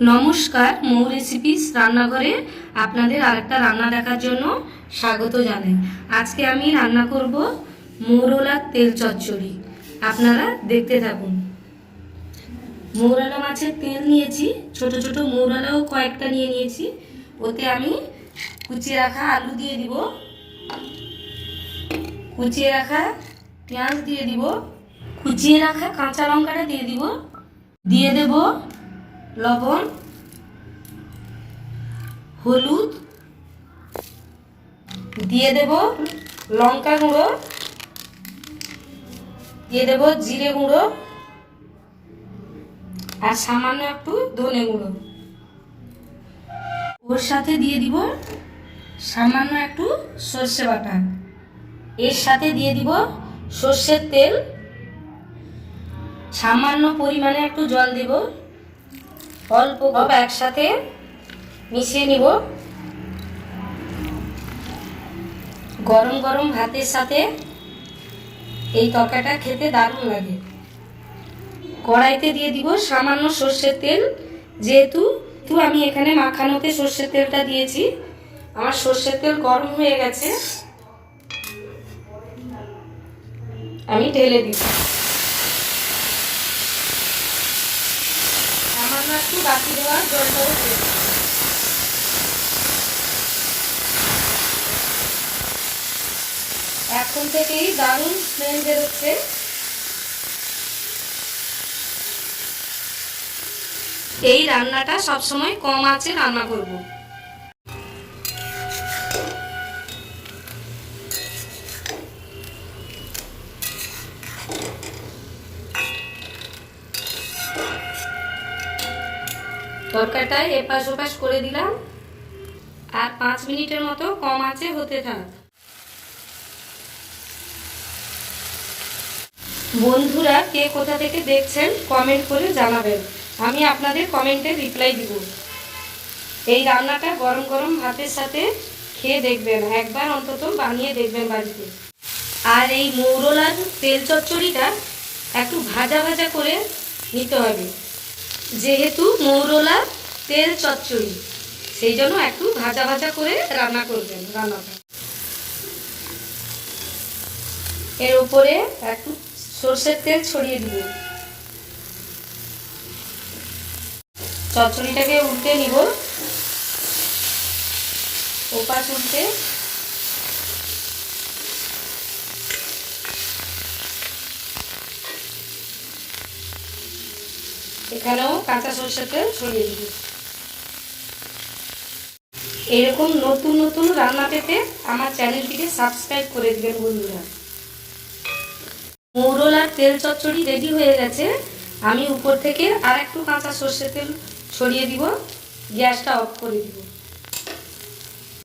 নমস্কার, মৌ রেসিপিস রান্নাঘরে আপনাদের আরেকটা রান্না দেখার জন্য স্বাগত জানাই। আজকে আমি রান্না করব মৌরলার তেল চচ্চড়ি। আপনারা দেখতে থাকুন। মৌরলা মাছের তেল নিয়েছি, ছোট ছোট মৌরলাও কয়েকটা নিয়ে নিয়েছি। ওতে আমি কুচিয়ে রাখা আলু দিয়ে দিব, কুচিয়ে রাখা পেঁয়াজ দিয়ে দিব, কুচিয়ে রাখা কাঁচা লঙ্কাটা দিয়ে দিব, দিয়ে দেব লবণ, হলুদ, দিয়ে দেব লঙ্কা গুঁড়ো, দিয়ে দেব জিরে গুঁড়ো আর সামান্য একটু ধনে গুঁড়ো। ওর সাথে দিয়ে দিব সামান্য একটু সর্ষে বাটা। এর সাথে দিয়ে দিব সর্ষের তেল, সামান্য পরিমাণে একটু জল দেব, অল্প একসাথে মিশিয়ে নিব। গরম গরম ভাতের সাথে এই তরকারিটা খেতে দারুণ লাগে। কড়াইতে দিয়ে দিব সামান্য সর্ষের তেল। যেহেতু আমি এখানে মাখানোতে সর্ষের তেলটা দিয়েছি, আমার সর্ষের তেল গরম হয়ে গেছে, আমি ঢেলে দিব। সামান্য একটু বাকি দেওয়ার জলটাও দেব। এখন থেকেই দারুণ স্মেল বেরোচ্ছে। এই রান্নাটা সবসময় কম আঁচে রান্না করব। তরকারিটা এপাশ ওপাশ করে দিলাম, আর 5 মিনিটের মতো কম আঁচে হতে থাক। বন্ধুরা কে কোথা থেকে দেখছেন কমেন্ট করে জানাবেন, আমি আপনাদের কমেন্টে রিপ্লাই দিব। এই রান্নাটা গরম গরম ভাতের সাথে খেয়ে দেখবেন, একবার অন্তত বানিয়ে দেখবেন বাড়িতে। আর এই মৌরলার তেল চচ্চড়িটা একটু ভাজা ভাজা করে নিতে হবে, যেহেতু মৌরলার তেল চচ্চড়ি, সেই জন্য একটু ভাজা ভাজা করে রান্না করবেন রান্নাটা। এর উপরে একটু সর্ষের তেল ছড়িয়ে দিব। চচ্চড়িটাকে উল্টে নিব, ওপাশ উল্টে। এখানেও কাঁচা সর্ষের তেল ছড়িয়ে দিব। এরকম নতুন নতুন রান্না পেতে আমার চ্যানেলটিকে সাবস্ক্রাইব করে দিবেন বন্ধুরা। মৌরলার তেল চচ্চড়ি রেডি হয়ে গেছে। আমি উপর থেকে আর একটু কাঁচা সর্ষের তেল ছড়িয়ে দিব, গ্যাসটা অফ করে দিব।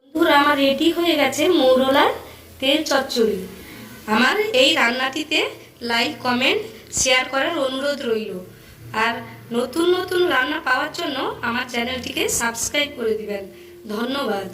বন্ধুরা আমার রেডি হয়ে গেছে মৌরলার তেল চচ্চড়ি। আমার এই রান্নাটিতে লাইক, কমেন্ট, শেয়ার করার অনুরোধ রইল। আর নতুন নতুন রান্না পাওয়ার জন্য আমার চ্যানেলটিকে সাবস্ক্রাইব করে দিবেন। ধন্যবাদ।